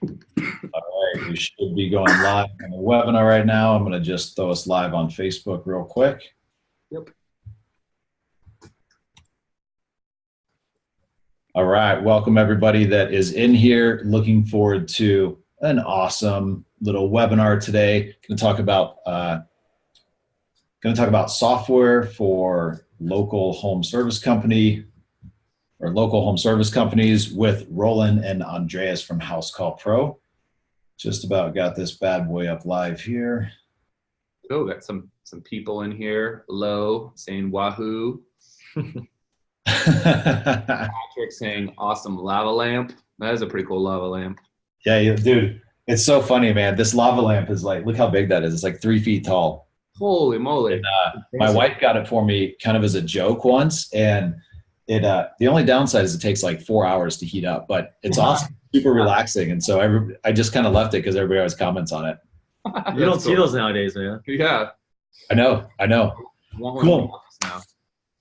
All right, we should be going live on the webinar right now. I'm going to just throw us live on Facebook real quick. Yep. All right, welcome everybody that is in here. Looking forward to an awesome little webinar today. Going to talk about software for local home service companies with Roland and Andreas from Housecall Pro. Just about got this bad boy up live here. Oh, got some people in here. Hello, saying wahoo. Patrick saying awesome lava lamp. That is a pretty cool lava lamp. Yeah, dude, it's so funny, man. This lava lamp is like, look how big that is. It's like 3 feet tall. Holy moly. And, my wife got it for me kind of as a joke once, and the only downside is it takes like 4 hours to heat up, but it's awesome, super relaxing. And so I just kind of left it because everybody always comments on it. You don't see those nowadays, man. Yeah. I know. Cool.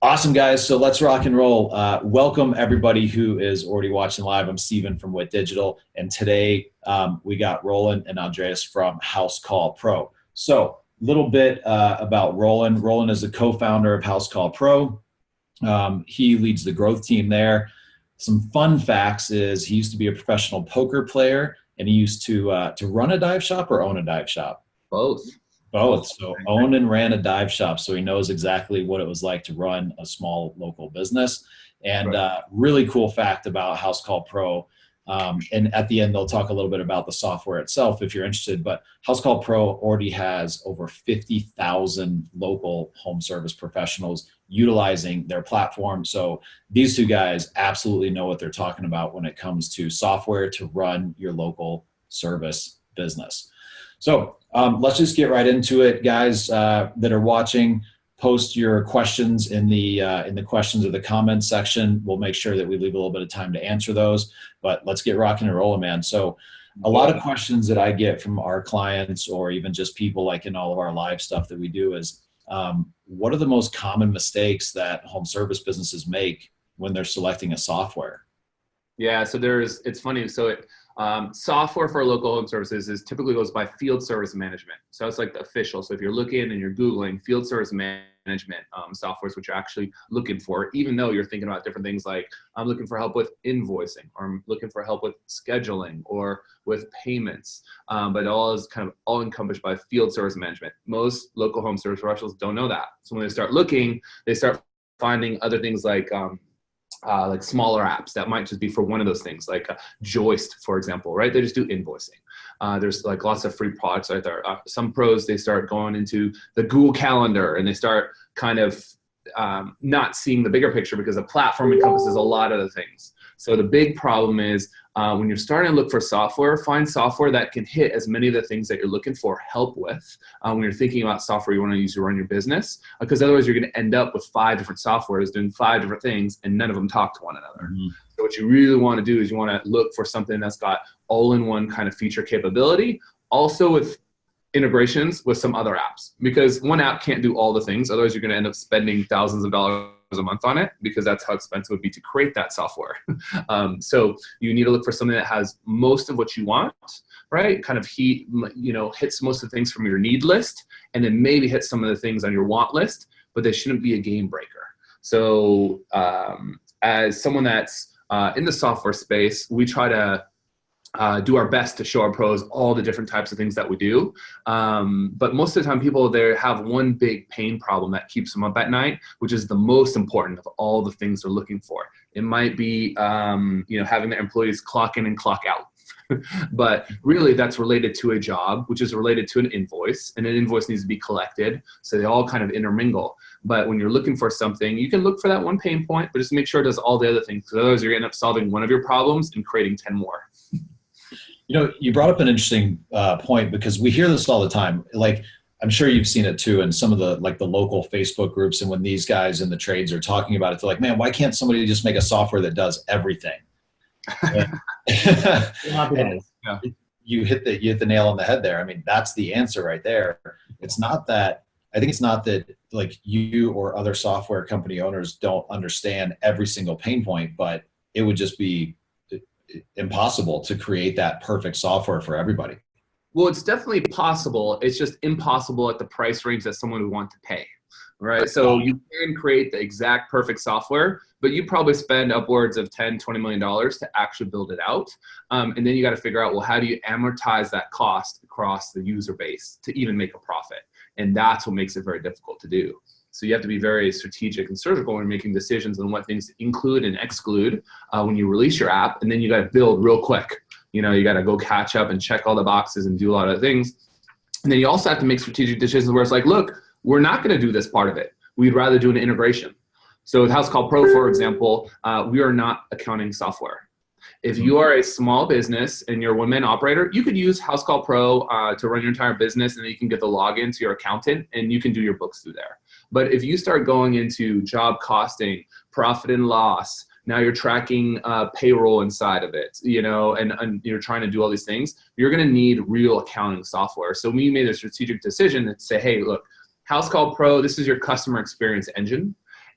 Awesome, guys. So let's rock and roll. Welcome everybody who is already watching live. I'm Steven from Wit Digital, and today we got Roland and Andreas from Housecall Pro. So a little bit about Roland. Roland is the co-founder of Housecall Pro. He leads the growth team there. Some fun facts is he used to be a professional poker player, and he used to run a dive shop or own a dive shop. Both. So owned and ran a dive shop. So he knows exactly what it was like to run a small local business. And really cool fact about Housecall Pro. And at the end, they'll talk a little bit about the software itself if you're interested. But Housecall Pro already has over 50,000 local home service professionals utilizing their platform. So these two guys absolutely know what they're talking about when it comes to software to run your local service business. So let's just get right into it, guys that are watching. Post your questions in the questions or the comments section. We'll make sure that we leave a little bit of time to answer those. But let's get rocking and rolling, man. So a lot of questions that I get from our clients or even just people like in all of our live stuff that we do is, what are the most common mistakes that home service businesses make when they're selecting a software? Yeah, so it's funny. So software for local home services typically goes by field service management. So it's like the official. So if you're looking and you're Googling field service management software is what you're actually looking for, even though you're thinking about different things like I'm looking for help with invoicing, or I'm looking for help with scheduling or with payments. But all is kind of all encompassed by field service management. Most local home service professionals don't know that. So when they start looking, they start finding other things like smaller apps that might just be for one of those things, like Joist, for example, right? They just do invoicing. There's like lots of free products out there. Some pros, they start going into the Google Calendar and they start kind of not seeing the bigger picture because the platform encompasses a lot of the things. So the big problem is when you're starting to look for software, find software that can hit as many of the things that you're looking for help with when you're thinking about software you want to use to run your business, because otherwise you're going to end up with 5 different softwares doing 5 different things and none of them talk to one another. Mm-hmm. So what you really want to do is you want to look for something that's got all-in-one kind of feature capability, also with integrations with some other apps, because one app can't do all the things. Otherwise you're going to end up spending thousands of dollars a month on it, because that's how expensive it would be to create that software. So you need to look for something that has most of what you want, right? Kind of hits most of the things from your need list, and then maybe hits some of the things on your want list, but they shouldn't be a game breaker. So as someone that's in the software space, we try to do our best to show our pros all the different types of things that we do. But most of the time people there have one big pain problem that keeps them up at night, which is the most important of all the things they're looking for. It might be, having their employees clock in and clock out. But really that's related to a job, which is related to an invoice, and an invoice needs to be collected. So they all kind of intermingle. But when you're looking for something, you can look for that one pain point, but just make sure it does all the other things, because otherwise you're going to end up solving one of your problems and creating 10 more. You brought up an interesting point, because we hear this all the time. Like, I'm sure you've seen it too in some of the local Facebook groups. And when these guys in the trades are talking about it, they're like, man, why can't somebody just make a software that does everything? You hit the nail on the head there. I mean, that's the answer right there. It's not that like you or other software company owners don't understand every single pain point, but it would just be impossible to create that perfect software for everybody. Well, it's definitely possible. It's just impossible at the price range that someone would want to pay, right? So you can create the exact perfect software, but you probably spend upwards of $10, $20 million to actually build it out. And then you got to figure out, well, how do you amortize that cost across the user base to even make a profit? And that's what makes it very difficult to do. So you have to be very strategic and surgical when making decisions on what things to include and exclude when you release your app. And then you got to build real quick. You got to go catch up and check all the boxes and do a lot of things. And then you also have to make strategic decisions where it's like, look, we're not going to do this part of it. We'd rather do an integration. So with Housecall Pro, for example, we are not accounting software. If you are a small business and you're a one-man operator, you could use Housecall Pro to run your entire business, and then you can get the login to your accountant and you can do your books through there. But if you start going into job costing, profit and loss, now you're tracking payroll inside of it, and you're trying to do all these things, you're going to need real accounting software. So we made a strategic decision to say, hey, look, Housecall Pro, this is your customer experience engine.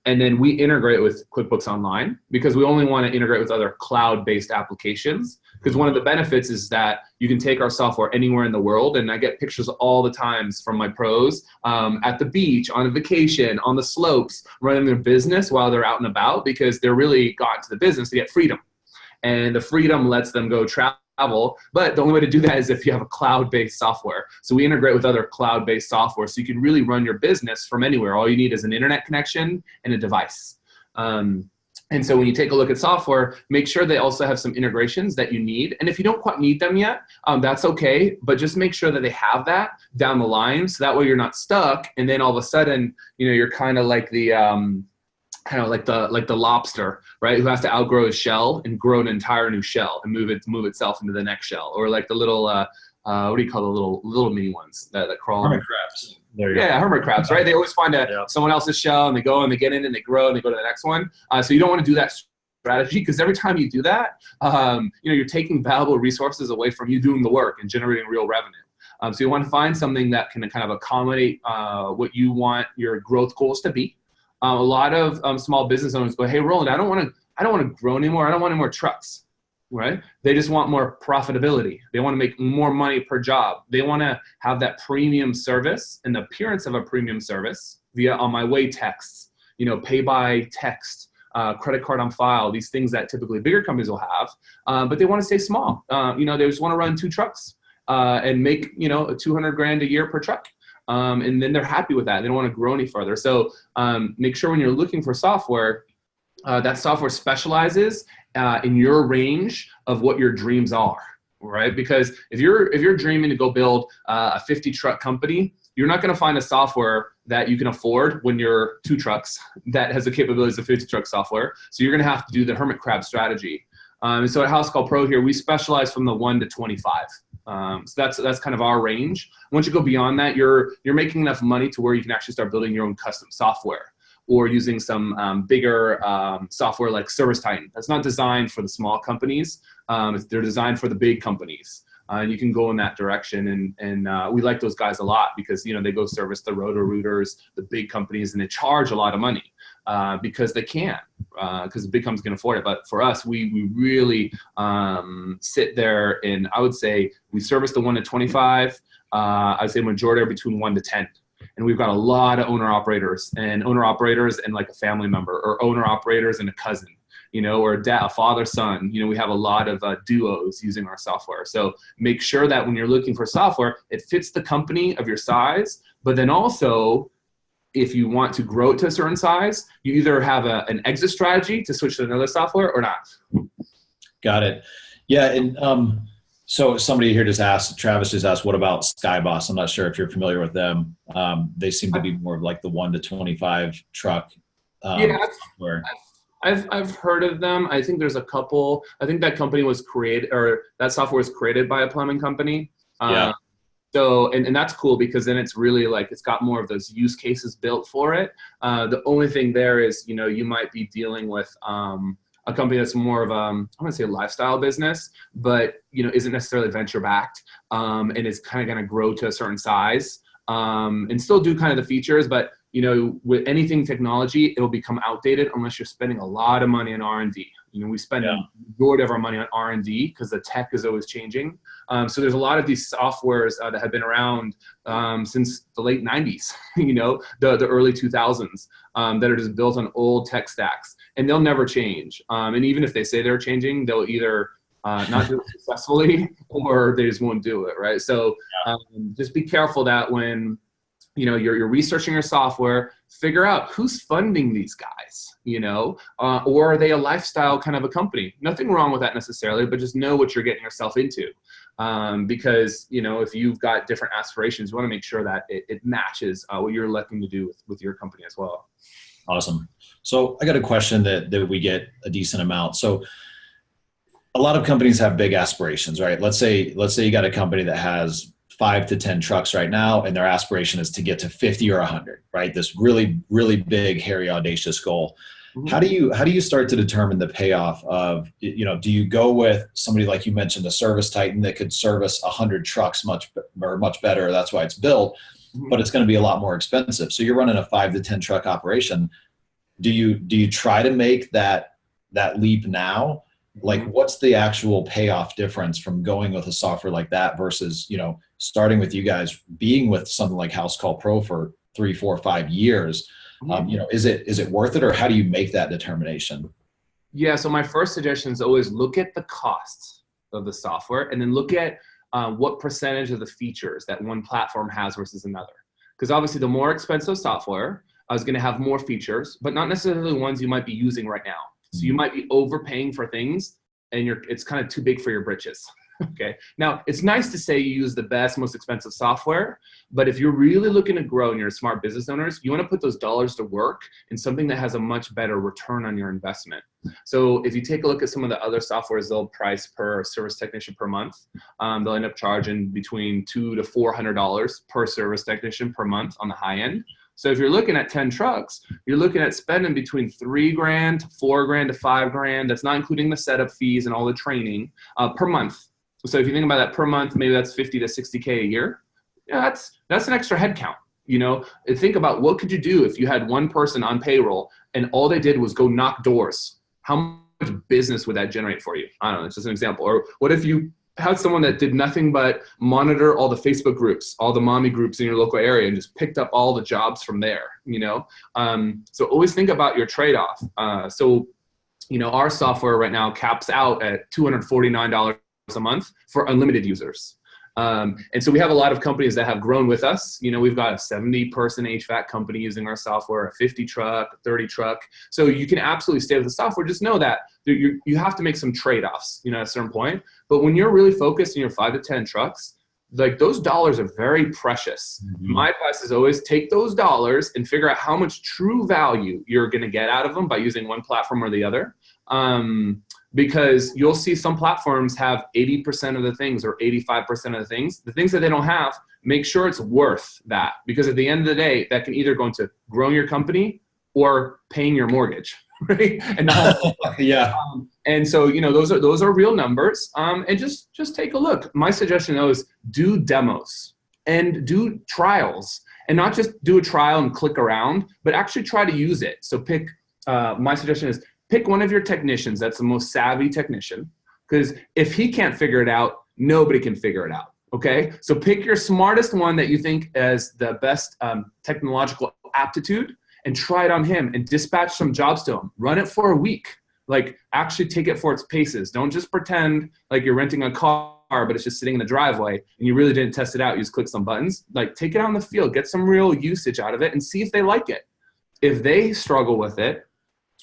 And then we integrate with QuickBooks Online because we only want to integrate with other cloud-based applications. Because one of the benefits is that you can take our software anywhere in the world. And I get pictures all the times from my pros at the beach, on a vacation, on the slopes, running their business while they're out and about because they're really got into the business to get freedom. And the freedom lets them go travel. But the only way to do that is if you have a cloud-based software. So we integrate with other cloud-based software so you can really run your business from anywhere. All you need is an internet connection and a device. And so when you take a look at software, make sure they also have some integrations that you need. And if you don't quite need them yet, that's okay. But just make sure that they have that down the line. So that way you're not stuck. And then all of a sudden, you're kind of like the like the lobster, right? Who has to outgrow his shell and grow an entire new shell and move itself into the next shell. Or like the little, what do you call the little mini ones that crawl? Hermit crabs. Yeah, hermit crabs, right? They always find someone else's shell and they go and they get in and they grow and they go to the next one. So you don't want to do that strategy because every time you do that, you're taking valuable resources away from you doing the work and generating real revenue. So you want to find something that can kind of accommodate what you want your growth goals to be. A lot of small business owners go, hey, Roland, I don't want to grow anymore. I don't want any more trucks, right? They just want more profitability. They want to make more money per job. They want to have that premium service and the appearance of a premium service via on my way texts, pay by text, credit card on file, these things that typically bigger companies will have. But they want to stay small. They just want to run 2 trucks and make, $200,000 a year per truck. And then they're happy with that. They don't want to grow any further. So make sure when you're looking for software, that software specializes in your range of what your dreams are, right? Because if you're dreaming to go build a 50 truck company, you're not going to find a software that you can afford when you're 2 trucks that has the capabilities of 50 truck software. So you're going to have to do the hermit crab strategy. And so at Housecall Pro here, we specialize from the 1 to 25. So that's kind of our range. Once you go beyond that, you're making enough money to where you can actually start building your own custom software or using some bigger software like ServiceTitan. That's not designed for the small companies. They're designed for the big companies. And you can go in that direction. And we like those guys a lot because, they go service the Roto-Rooters, the big companies, and they charge a lot of money because they can, because the big companies can afford it. But for us, we really sit there and I would say we service the 1 to 25. I'd say majority are between 1 to 10. And we've got a lot of owner-operators and like a family member or owner-operators and a cousin. Or a father, son, we have a lot of duos using our software. So make sure that when you're looking for software, it fits the company of your size, but then also if you want to grow it to a certain size, you either have an exit strategy to switch to another software or not. Got it. Yeah. And so somebody here Travis just asked, what about Skyboss? I'm not sure if you're familiar with them. They seem to be more of like the 1 to 25 truck software. I've heard of them. I think there's a couple. I think that company was created, or that software was created by a plumbing company. So, and that's cool because then it's really like, it's got more of those use cases built for it. The only thing there is, you might be dealing with a company that's more of I want to say a lifestyle business, but, isn't necessarily venture backed and is kind of going to grow to a certain size and still do kind of the features, but with anything technology, it'll become outdated unless you're spending a lot of money in R&D. We spend a majority of our money on R&D because the tech is always changing. So there's a lot of these softwares that have been around since the late 90s, the early 2000s, that are just built on old tech stacks, and they'll never change. And even if they say they're changing, they'll either not do it successfully or they just won't do it, right? So just be careful that when you're researching your software, figure out who's funding these guys, or are they a lifestyle kind of a company? Nothing wrong with that necessarily, but just know what you're getting yourself into. Because, if you've got different aspirations, you want to make sure that it matches what you're looking to do with your company as well. Awesome. So I got a question that we get a decent amount. So a lot of companies have big aspirations, right? Let's say you got a company that has 5 to 10 trucks right now, and their aspiration is to get to 50 or 100, right? This really, really big, hairy, audacious goal. Mm-hmm. How do you start to determine the payoff of, do you go with somebody like you mentioned, a service titan that could service 100 trucks much better? That's why it's built, but it's going to be a lot more expensive. So you're running a 5 to 10 truck operation. Do you try to make that leap now? Like, what's the actual payoff difference from going with a software like that versus, starting with you guys, being with something like Housecall Pro for 3, 4, 5 years? Is it worth it, or how do you make that determination? Yeah. So my first suggestion is always look at the costs of the software, and then look at what percentage of the features that one platform has versus another. Because obviously the more expensive software is going to have more features, but not necessarily ones you might be using right now. So you might be overpaying for things, and it's kind of too big for your britches. Okay. Now, it's nice to say you use the best, most expensive software, but if you're really looking to grow and you're a smart business owners, you want to put those dollars to work in something that has a much better return on your investment. So if you take a look at some of the other softwares, they'll price per service technician per month. They'll end up charging between $200 to $400 per service technician per month on the high end. So if you're looking at 10 trucks, you're looking at spending between $3,000 to $4,000 to $5,000. That's not including the setup fees and all the training per month. So if you think about that per month, maybe that's 50 to 60K a year. Yeah, that's an extra head count. And think about what could you do if you had one person on payroll and all they did was go knock doors. How much business would that generate for you? I don't know. It's just an example. Or what if you had someone that did nothing but monitor all the Facebook groups, all the mommy groups in your local area, and just picked up all the jobs from there, So always think about your trade-off. Our software right now caps out at $249 a month for unlimited users. And so we have a lot of companies that have grown with us. We've got a 70-person HVAC company using our software, a 50 truck, a 30 truck. So you can absolutely stay with the software. Just know that you have to make some trade-offs, at a certain point. But when you're really focused in your 5 to 10 trucks, like those dollars are very precious. Mm-hmm. My advice is always take those dollars and figure out how much true value you're going to get out of them by using one platform or the other. Because you'll see some platforms have 80% of the things or 85% of the things that they don't have. Make sure it's worth that, because at the end of the day, that can either go into growing your company or paying your mortgage, right? And and so those are real numbers. And just take a look. My suggestion though is do demos and do trials, and not just do a trial and click around, but actually try to use it. So my suggestion is, pick one of your technicians that's the most savvy technician, because if he can't figure it out, nobody can figure it out, okay? So pick your smartest one that you think has the best technological aptitude and try it on him and dispatch some jobs to him. Run it for a week. Like, actually take it for its paces. Don't just pretend like you're renting a car, but it's just sitting in the driveway and you really didn't test it out. You just click some buttons. Like, take it out in the field, get some real usage out of it and see if they like it. If they struggle with it,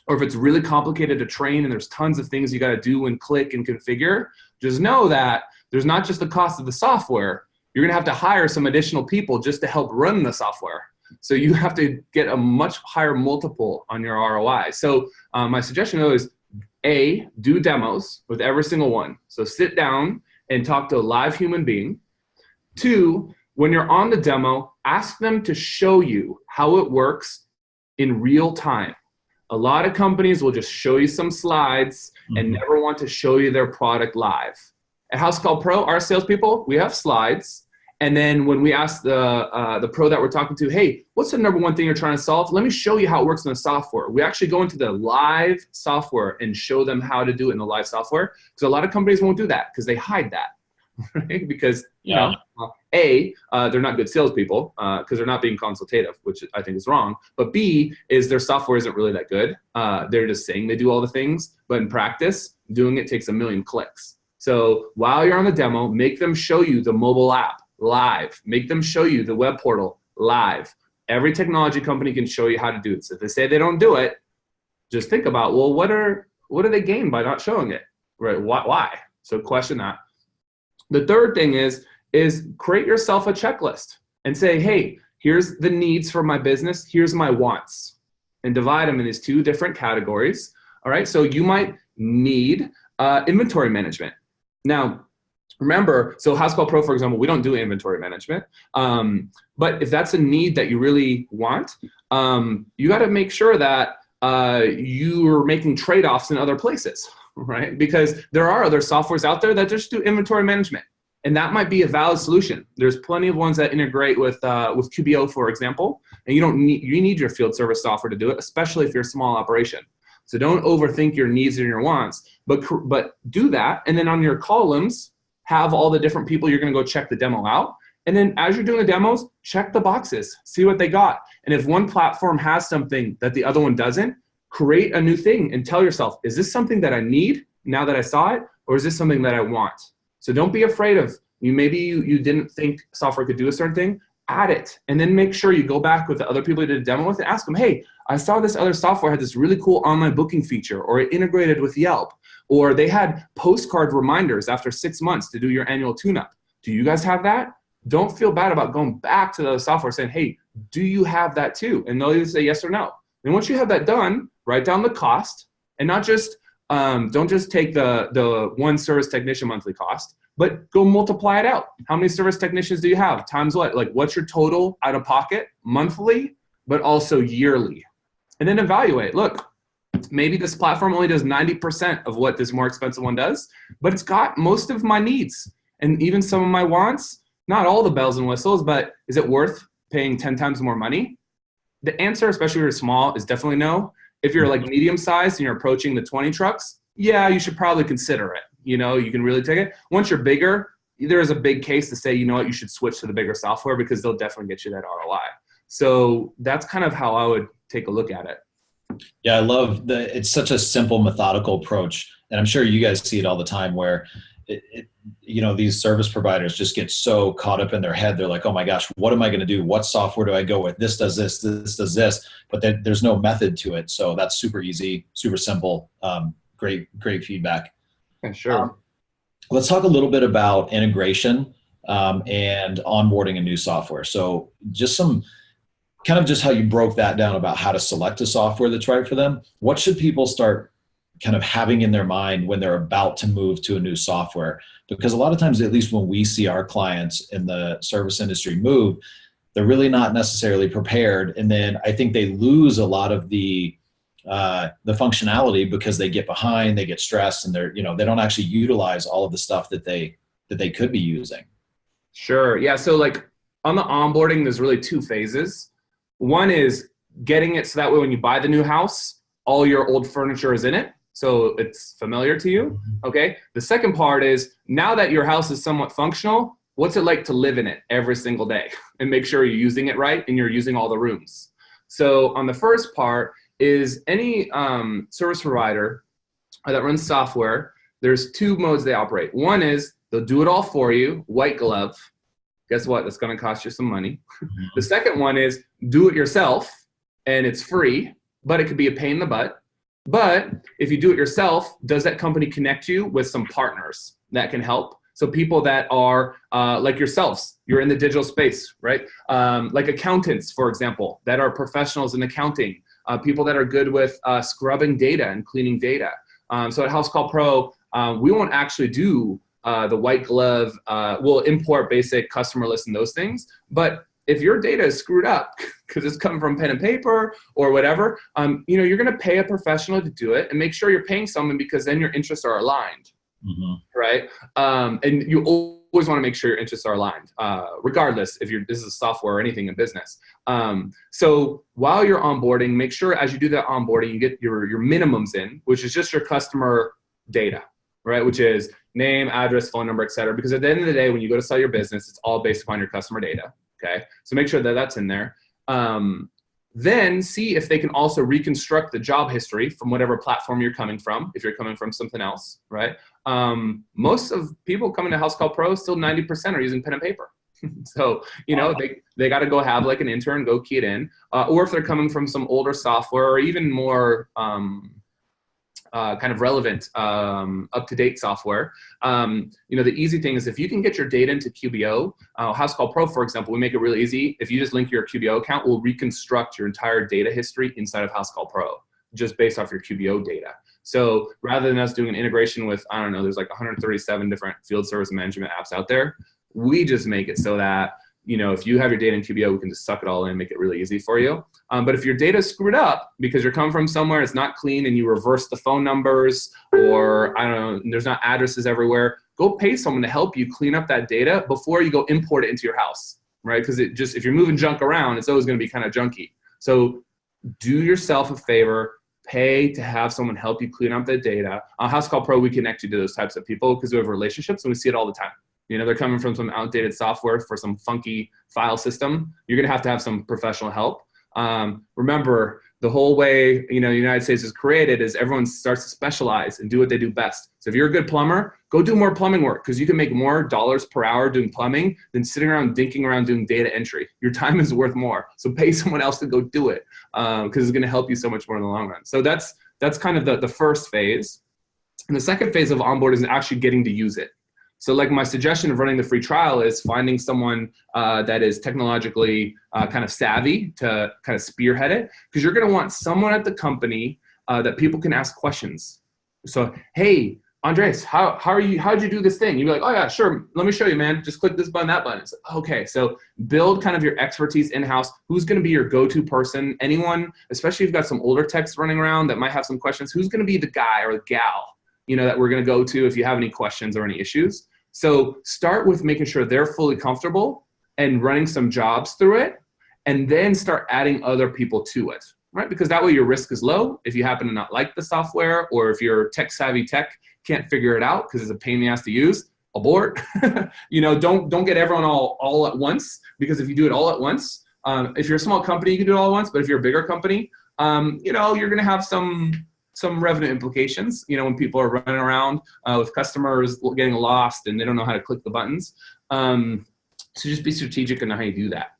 or if it's really complicated to train and there's tons of things you got to do and click and configure, just know that there's not just the cost of the software. You're going to have to hire some additional people just to help run the software. So you have to get a much higher multiple on your ROI. So my suggestion though is, A, do demos with every single one. So sit down and talk to a live human being. 2, when you're on the demo, ask them to show you how it works in real time. A lot of companies will just show you some slides and never want to show you their product live. At Housecall Pro, our salespeople, we have slides, And then when we ask the pro that we're talking to, hey, what's the number one thing you're trying to solve? Let me show you how it works in the software. We actually go into the live software and show them how to do it in the live software. Because a lot of companies won't do that because they hide that, right? Because, you know, they're not good salespeople because they're not being consultative, which I think is wrong. But B, is their software isn't really that good. They're just saying they do all the things, but in practice, doing it takes a million clicks. So while you're on the demo, make them show you the mobile app live. Make them show you the web portal live. Every technology company can show you how to do it. So if they say they don't do it, just think about, well, what do they gain by not showing it? Right? Why? So question that. The third thing is create yourself a checklist and say, hey, here's the needs for my business. Here's my wants, and divide them in these two different categories. All right. So you might need inventory management. Now, remember, so Housecall Pro, for example, we don't do inventory management. But if that's a need that you really want, you got to make sure that you're making trade-offs in other places, right? Because there are other softwares out there that just do inventory management, and that might be a valid solution. There's plenty of ones that integrate with QBO, for example, and you need your field service software to do it, especially if you're a small operation. So don't overthink your needs and your wants, but do that, and then on your columns, have all the different people you're going to go check the demo out. And then as you're doing the demos, check the boxes, see what they got. And if one platform has something that the other one doesn't, create a new thing and tell yourself, is this something that I need now that I saw it, or is this something that I want? So don't be afraid of, maybe you didn't think software could do a certain thing, add it. And then make sure you go back with the other people you did a demo with and ask them, hey, I saw this other software had this really cool online booking feature, or it integrated with Yelp, or they had postcard reminders after 6 months to do your annual tune-up. Do you guys have that? Don't feel bad about going back to the software saying, hey, do you have that too? And they'll either say yes or no. And once you have that done, write down the cost, and not just, don't just take the one service technician monthly cost, but go multiply it out. How many service technicians do you have? Times what? Like, what's your total out of pocket monthly, but also yearly? And then evaluate. Look, maybe this platform only does 90% of what this more expensive one does, but it's got most of my needs and even some of my wants. Not all the bells and whistles, but is it worth paying 10 times more money? The answer, especially if you're small, is definitely no. If you're like medium sized and you're approaching the 20 trucks, yeah, you should probably consider it. You know, you can really take it. Once you're bigger, there is a big case to say, you know what, you should switch to the bigger software because they'll definitely get you that ROI. So that's kind of how I would take a look at it. Yeah, I love it's such a simple, methodical approach. And I'm sure you guys see it all the time where these service providers just get so caught up in their head. They're like, oh my gosh, what am I going to do? What software do I go with? This does this, this does this, but there's no method to it. So that's super easy, super simple. Great feedback. Yeah, sure. Let's talk a little bit about integration and onboarding a new software. So just how you broke that down about how to select a software that's right for them. What should people start kind of having in their mind when they're about to move to a new software? Because a lot of times, at least when we see our clients in the service industry move, they're really not necessarily prepared. And then I think they lose a lot of the functionality because they get behind, they get stressed, and they don't actually utilize all of the stuff that they could be using. Sure. Yeah. So like on the onboarding, there's really two phases. One is getting it so that way when you buy the new house, all your old furniture is in it, so it's familiar to you. Okay. The second part is, now that your house is somewhat functional, what's it like to live in it every single day and make sure you're using it right and you're using all the rooms. So on the first part is any service provider that runs software, there's two modes they operate. One is they'll do it all for you, white glove. Guess what? That's going to cost you some money. The second one is do it yourself, and it's free, but it could be a pain in the butt. But if you do it yourself, does that company connect you with some partners that can help? So people that are like yourselves, you're in the digital space, right? Like accountants, for example, that are professionals in accounting, people that are good with scrubbing data and cleaning data. So at Housecall Pro, we won't actually do the white glove. We'll import basic customer lists and those things. But if your data is screwed up because it's coming from pen and paper or whatever, you're going to pay a professional to do it, and make sure you're paying someone because then your interests are aligned, right? And you always want to make sure your interests are aligned, regardless if this is software or anything in business. So while you're onboarding, make sure as you do that onboarding, you get your minimums in, which is just your customer data, right? Which is name, address, phone number, et cetera. Because at the end of the day, when you go to sell your business, it's all based upon your customer data. Okay. So make sure that that's in there. Then see if they can also reconstruct the job history from whatever platform you're coming from, if you're coming from something else, right? Most of people coming to Housecall Pro, still 90% are using pen and paper. So, you know, they got to go have like an intern, go key it in. Or if they're coming from some older software or even more kind of relevant, up-to-date software. You know, the easy thing is if you can get your data into QBO, Housecall Pro, for example, we make it really easy. If you just link your QBO account, we'll reconstruct your entire data history inside of Housecall Pro, just based off your QBO data. So rather than us doing an integration with, I don't know, there's like 137 different field service management apps out there, we just make it so that, you know, if you have your data in QBO, we can just suck it all in and make it really easy for you. But if your data is screwed up because you're coming from somewhere, it's not clean and you reverse the phone numbers or, I don't know, there's not addresses everywhere, go pay someone to help you clean up that data before you go import it into your house, right? Because it just, if you're moving junk around, it's always going to be kind of junky. So do yourself a favor, pay to have someone help you clean up that data. On Housecall Pro, we connect you to those types of people because we have relationships and we see it all the time. You know, they're coming from some outdated software for some funky file system. You're going to have some professional help. Remember, the whole way, you know, the United States is created is everyone starts to specialize and do what they do best. So if you're a good plumber, go do more plumbing work because you can make more dollars per hour doing plumbing than sitting around dinking around doing data entry. Your time is worth more. So pay someone else to go do it because it's going to help you so much more in the long run. So that's kind of the first phase. And the second phase of onboard is actually getting to use it. So like my suggestion of running the free trial is finding someone that is technologically kind of savvy to kind of spearhead it, because you're going to want someone at the company that people can ask questions. So, hey, Andres, how'd you do this thing? You'd be like, oh yeah, sure. Let me show you, man. Just click this button, that button. It's like, okay. So build kind of your expertise in-house. Who's going to be your go-to person? Anyone, especially if you've got some older techs running around that might have some questions, who's going to be the guy or the gal, you know, that we're going to go to if you have any questions or any issues? So start with making sure they're fully comfortable and running some jobs through it, and then start adding other people to it, right? Because that way your risk is low. If you happen to not like the software, or if your tech-savvy tech can't figure it out because it's a pain in the ass to use, abort. You know, don't get everyone all at once, because if you do it all at once, if you're a small company, you can do it all at once, but if you're a bigger company, you know, you're going to have some revenue implications, you know, when people are running around with customers getting lost and they don't know how to click the buttons. So just be strategic in how you do that.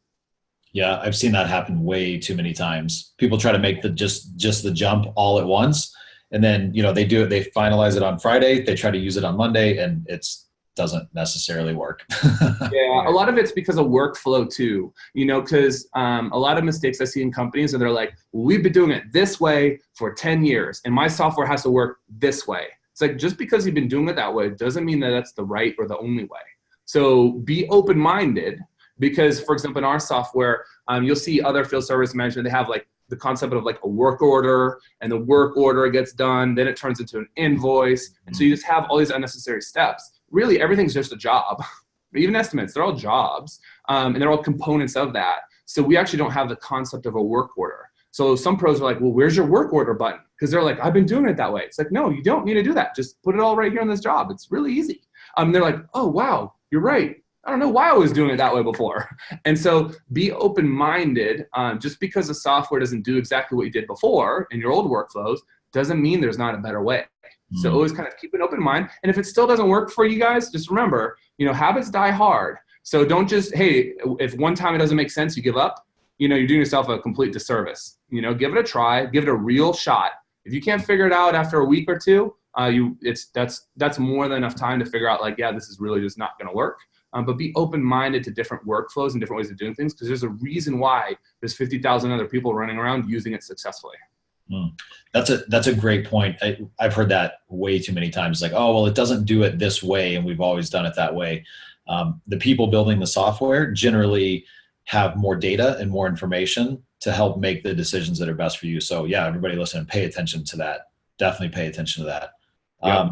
Yeah, I've seen that happen way too many times. People try to make just the jump all at once, and then, you know, they do it, they finalize it on Friday, they try to use it on Monday, and doesn't necessarily work. Yeah, a lot of it's because of workflow too, you know, because a lot of mistakes I see in companies, and they're like, well, we've been doing it this way for 10 years and my software has to work this way. It's like, just because you've been doing it that way doesn't mean that that's the right or the only way. So be open-minded, because for example, in our software, you'll see other field service management, they have like the concept of like a work order, and the work order gets done, then it turns into an invoice. And so you just have all these unnecessary steps. Really, everything's just a job. Even estimates, they're all jobs, and they're all components of that. So we actually don't have the concept of a work order. So some pros are like, well, where's your work order button? Because they're like, I've been doing it that way. It's like, no, you don't need to do that. Just put it all right here on this job. It's really easy. They're like, oh, wow, you're right. I don't know why I was doing it that way before. And so be open-minded. Just because the software doesn't do exactly what you did before in your old workflows doesn't mean there's not a better way. So always kind of keep an open mind. And if it still doesn't work for you guys, just remember, you know, habits die hard. So don't just, hey, if one time it doesn't make sense, you give up, you know, you're doing yourself a complete disservice. You know, give it a try, give it a real shot. If you can't figure it out after a week or two, that's more than enough time to figure out, like, yeah, this is really just not going to work. But be open-minded to different workflows and different ways of doing things, because there's a reason why there's 50,000 other people running around using it successfully. That's a great point. I've heard that way too many times. Like, oh, well, it doesn't do it this way, and we've always done it that way. The people building the software generally have more data and more information to help make the decisions that are best for you. So yeah, everybody listen, pay attention to that. Definitely pay attention to that. Yeah.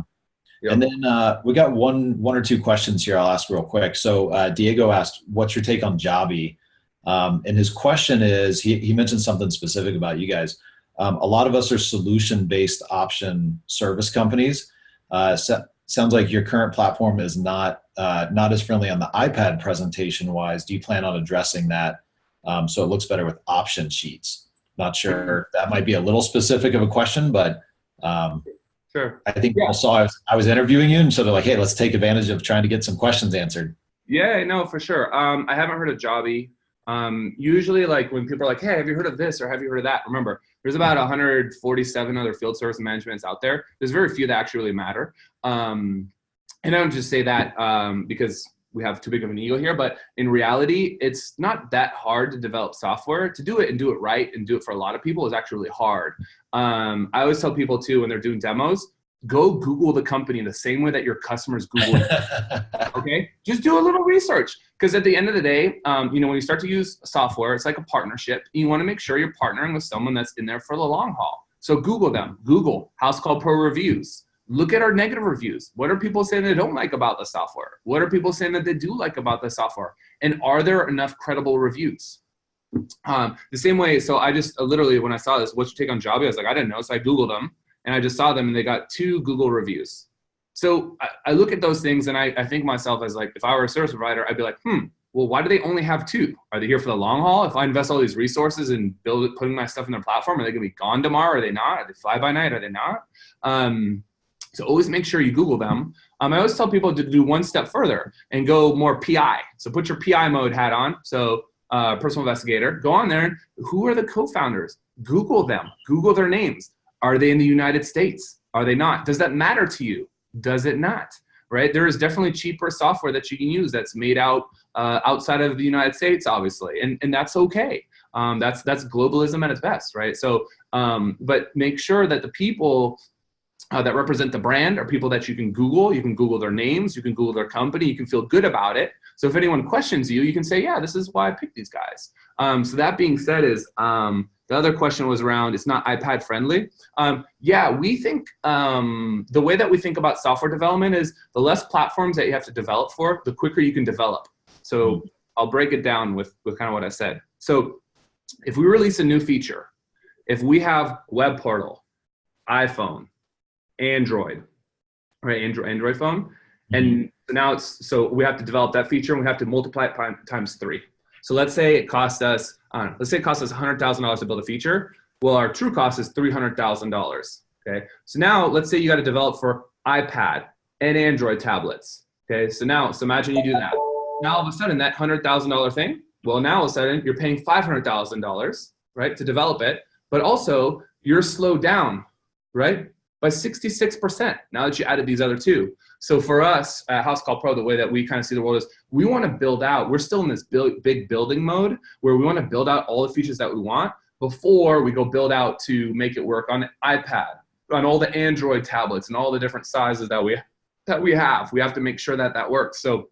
Yep. And then we got one or two questions here I'll ask real quick. So Diego asked, what's your take on Jobby? And his question is, he mentioned something specific about you guys. A lot of us are solution-based option service companies. Sounds like your current platform is not as friendly on the iPad presentation-wise. Do you plan on addressing that so it looks better with option sheets? Not sure. That might be a little specific of a question, but sure. I think people saw I was interviewing you, and so they're like, hey, let's take advantage of trying to get some questions answered. Yeah, no, for sure. I haven't heard of Jobby. Usually, like when people are like, hey, have you heard of this or have you heard of that? Remember, there's about 147 other field service managements out there. There's very few that actually really matter. And I don't just say that because we have too big of an ego here, but in reality, it's not that hard to develop software. To do it and do it right and do it for a lot of people is actually really hard. I always tell people too, when they're doing demos, go Google the company the same way that your customers Google it. Okay? Just do a little research. Because at the end of the day, when you start to use software, it's like a partnership. You want to make sure you're partnering with someone that's in there for the long haul. So Google them. Google Housecall Pro reviews. Look at our negative reviews. What are people saying they don't like about the software? What are people saying that they do like about the software? And are there enough credible reviews? The same way, so I just literally, when I saw this, what's your take on Jobby? I was like, I didn't know. So I Googled them and I just saw them and they got 2 Google reviews. So I look at those things and I think myself as like, if I were a service provider, I'd be like, well, why do they only have 2? Are they here for the long haul? If I invest all these resources and putting my stuff in their platform, are they going to be gone tomorrow? Are they not? Are they fly by night? Are they not? So always make sure you Google them. I always tell people to do one step further and go more PI. So put your PI mode hat on. So personal investigator, go on there. Who are the co-founders? Google them. Google their names. Are they in the United States? Are they not? Does that matter to you? Does it not? Right? There is definitely cheaper software that you can use that's made outside of the United States, obviously, and that's okay. That's globalism at its best, right? So, but make sure that the people that represent the brand are people that you can Google. You can Google their names. You can Google their company. You can feel good about it. So if anyone questions you, you can say, yeah, this is why I picked these guys. So that being said is the other question was around, it's not iPad friendly. Yeah, we think the way that we think about software development is the less platforms that you have to develop for, the quicker you can develop. So I'll break it down with kind of what I said. So if we release a new feature, if we have web portal, iPhone, Android, right? Android phone. And now so we have to develop that feature and we have to multiply it times 3. So let's say it cost us, let's say it costs us $100,000 to build a feature. Well, our true cost is $300,000. Okay. So now let's say you got to develop for iPad and Android tablets. Okay. So imagine you do that. Now all of a sudden that $100,000 thing, well, now all of a sudden you're paying $500,000, right, to develop it, but also you're slowed down, right, by 66% now that you added these other 2. So for us at Housecall Pro, the way that we kind of see the world is we want to build out, we're still in this big building mode where we want to build out all the features that we want before we go build out to make it work on iPad, on all the Android tablets and all the different sizes that we have. We have to make sure that that works. So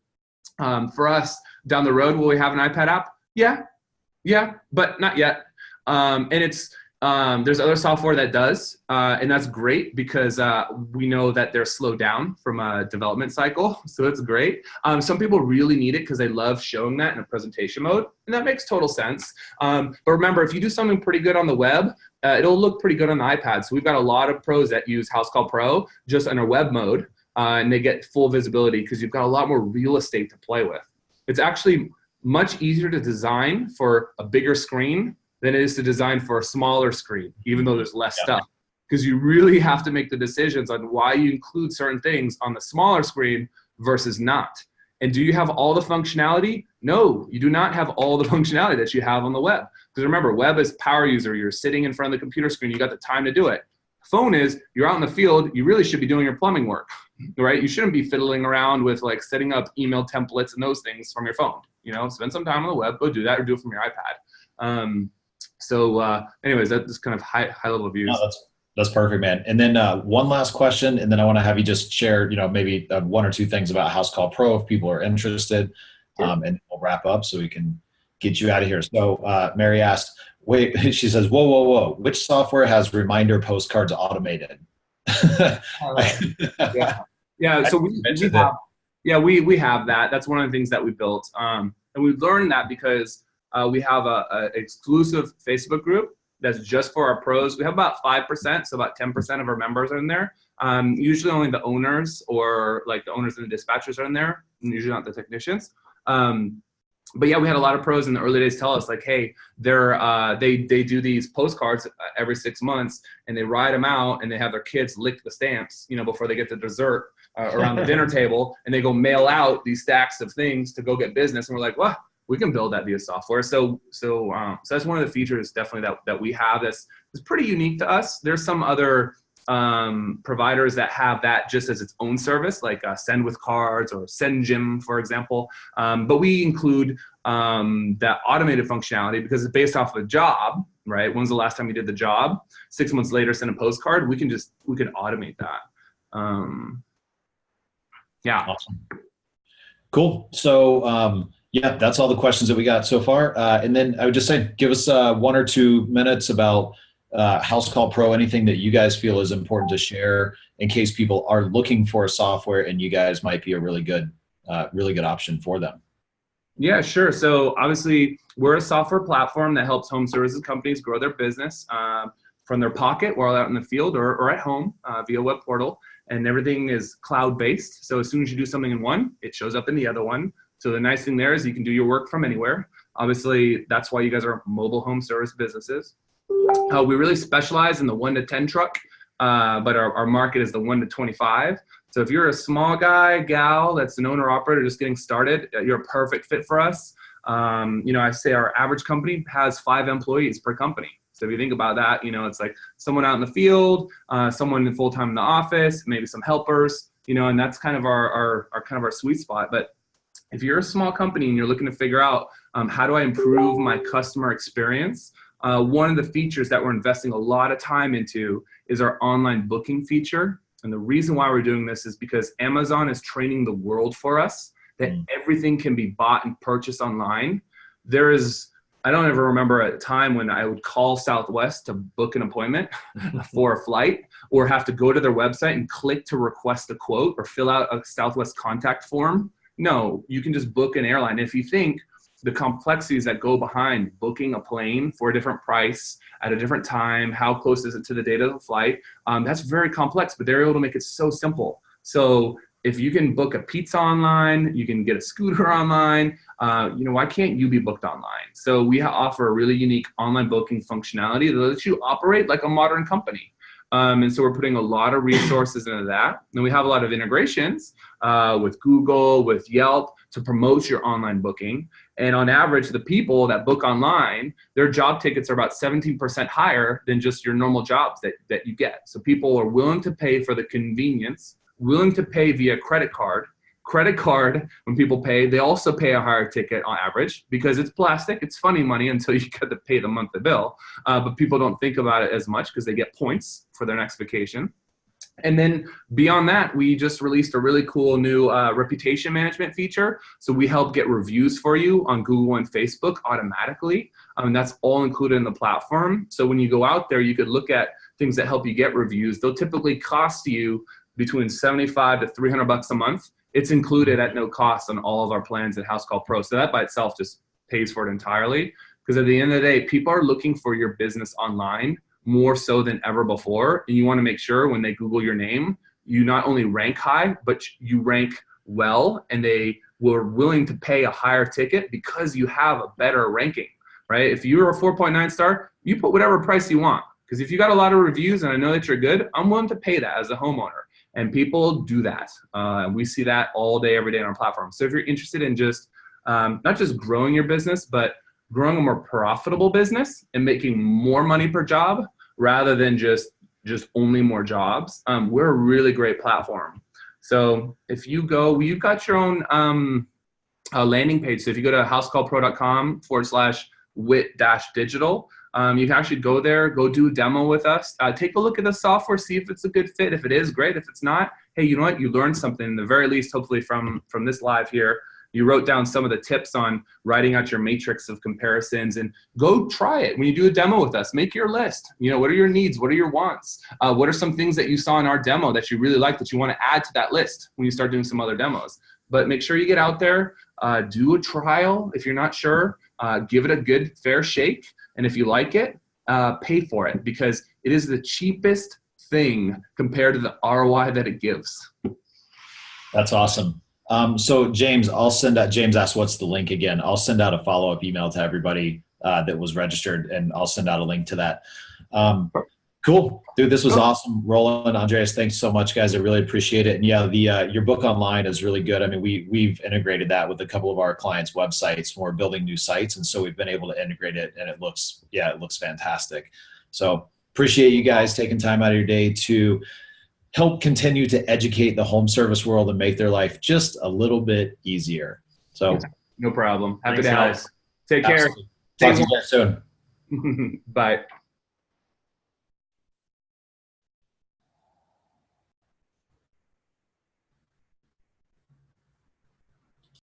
for us down the road, will we have an iPad app? Yeah, but not yet. And it's, there's other software that does, and that's great because we know that they're slowed down from a development cycle, so it's great. Some people really need it because they love showing that in a presentation mode, and that makes total sense. But remember, if you do something pretty good on the web, it'll look pretty good on the iPad. So we've got a lot of pros that use Housecall Pro just in a web mode, and they get full visibility because you've got a lot more real estate to play with. It's actually much easier to design for a bigger screen than it is to design for a smaller screen, even though there's less stuff. Because you really have to make the decisions on why you include certain things on the smaller screen versus not. And do you have all the functionality? No, you do not have all the functionality that you have on the web. Because remember, web is power user. You're sitting in front of the computer screen. You got the time to do it. Phone is, you're out in the field. You really should be doing your plumbing work, right? You shouldn't be fiddling around with like setting up email templates and those things from your phone. You know, spend some time on the web, go do that, or do it from your iPad. Anyways, that's kind of high level views. No, that's perfect, man. And then one last question, and then I want to have you just share, maybe 1 or 2 things about Housecall Pro if people are interested, and we'll wrap up so we can get you out of here. So Mary asked, she says, whoa, which software has reminder postcards automated? Yeah. Yeah, so we have, we have that. That's one of the things that we built. And we learned that because we have a exclusive Facebook group that's just for our pros. We have about 5%, so about 10% of our members are in there. Usually only the owners or like the owners and the dispatchers are in there, and usually not the technicians. But yeah, we had a lot of pros in the early days tell us like, hey, they do these postcards every 6 months, and they write them out, and they have their kids lick the stamps, before they get to dessert around the dinner table, and they go mail out these stacks of things to go get business. And we're like, well, we can build that via software. So that's one of the features definitely that we have that's pretty unique to us. There's some other providers that have that just as its own service, like Send with Cards or Send Gym, for example. But we include that automated functionality because it's based off of a job, right? When's the last time you did the job? 6 months later, send a postcard. We can automate that. Yeah. Awesome. Cool. So yeah, that's all the questions that we got so far. And then I would just say, give us 1 or 2 minutes about Housecall Pro, anything that you guys feel is important to share in case people are looking for a software and you guys might be a really good option for them. Yeah, sure. So obviously we're a software platform that helps home services companies grow their business from their pocket while out in the field or at home via web portal, and everything is cloud-based. So as soon as you do something in one, it shows up in the other one. So the nice thing there is you can do your work from anywhere. Obviously, that's why you guys are mobile home service businesses. We really specialize in the 1 to 10 truck, but our market is the 1 to 25. So if you're a small guy, gal, that's an owner operator just getting started, you're a perfect fit for us. I say our average company has 5 employees per company. So if you think about that, it's like someone out in the field, someone full-time in the office, maybe some helpers, and that's kind of our sweet spot. But if you're a small company and you're looking to figure out how do I improve my customer experience, one of the features that we're investing a lot of time into is our online booking feature. And the reason why we're doing this is because Amazon is training the world for us that everything can be bought and purchased online. I don't ever remember a time when I would call Southwest to book an appointment for a flight or have to go to their website and click to request a quote or fill out a Southwest contact form. No, you can just book an airline. If you think the complexities that go behind booking a plane for a different price at a different time, how close is it to the date of the flight, that's very complex, but they're able to make it so simple. So if you can book a pizza online, you can get a scooter online, why can't you be booked online? So we offer a really unique online booking functionality that lets you operate like a modern company. And so we're putting a lot of resources into that. And we have a lot of integrations with Google, with Yelp to promote your online booking. And on average, the people that book online, their job tickets are about 17% higher than just your normal jobs that you get. So people are willing to pay for the convenience, willing to pay via credit card. Credit card, when people pay, they also pay a higher ticket on average because it's plastic. It's funny money until you get to pay the monthly bill. But people don't think about it as much because they get points for their next vacation. And then beyond that, we just released a really cool new reputation management feature. So we help get reviews for you on Google and Facebook automatically. That's all included in the platform. So when you go out there, you could look at things that help you get reviews. They'll typically cost you between $75 to $300 a month. It's included at no cost on all of our plans at Housecall Pro. So that by itself just pays for it entirely. Because at the end of the day, people are looking for your business online more so than ever before. And you want to make sure when they Google your name, you not only rank high, but you rank well, and they were willing to pay a higher ticket because you have a better ranking, right? If you're a 4.9 star, you put whatever price you want. Because if you got a lot of reviews and I know that you're good, I'm willing to pay that as a homeowner. And people do that. And we see that all day, every day on our platform. So if you're interested in just, not just growing your business, but growing a more profitable business and making more money per job rather than just only more jobs, we're a really great platform. So if you go, you've got your own landing page. So if you go to housecallpro.com/wit-digital, you can actually go there, go do a demo with us, take a look at the software, see if it's a good fit. If it is, great. If it's not, hey, you know what? You learned something, at the very least, hopefully from this live here. You wrote down some of the tips on writing out your matrix of comparisons, and go try it. When you do a demo with us, make your list. What are your needs? What are your wants? What are some things that you saw in our demo that you really like that you want to add to that list when you start doing some other demos? But make sure you get out there, do a trial. If you're not sure, give it a good, fair shake. And if you like it, pay for it, because it is the cheapest thing compared to the ROI that it gives. That's awesome. So James, James asked, what's the link again? I'll send out a follow-up email to everybody that was registered, and I'll send out a link to that. Cool. Dude, this was awesome. Roland, Andreas, thanks so much, guys. I really appreciate it. And yeah, your book online is really good. I mean, we've integrated that with a couple of our clients' websites when we're building new sites. And so we've been able to integrate it, and it looks fantastic. So appreciate you guys taking time out of your day to help continue to educate the home service world and make their life just a little bit easier. So no problem. Happy Thanks, to help. guys. Take care. Talk to you guys soon. Bye.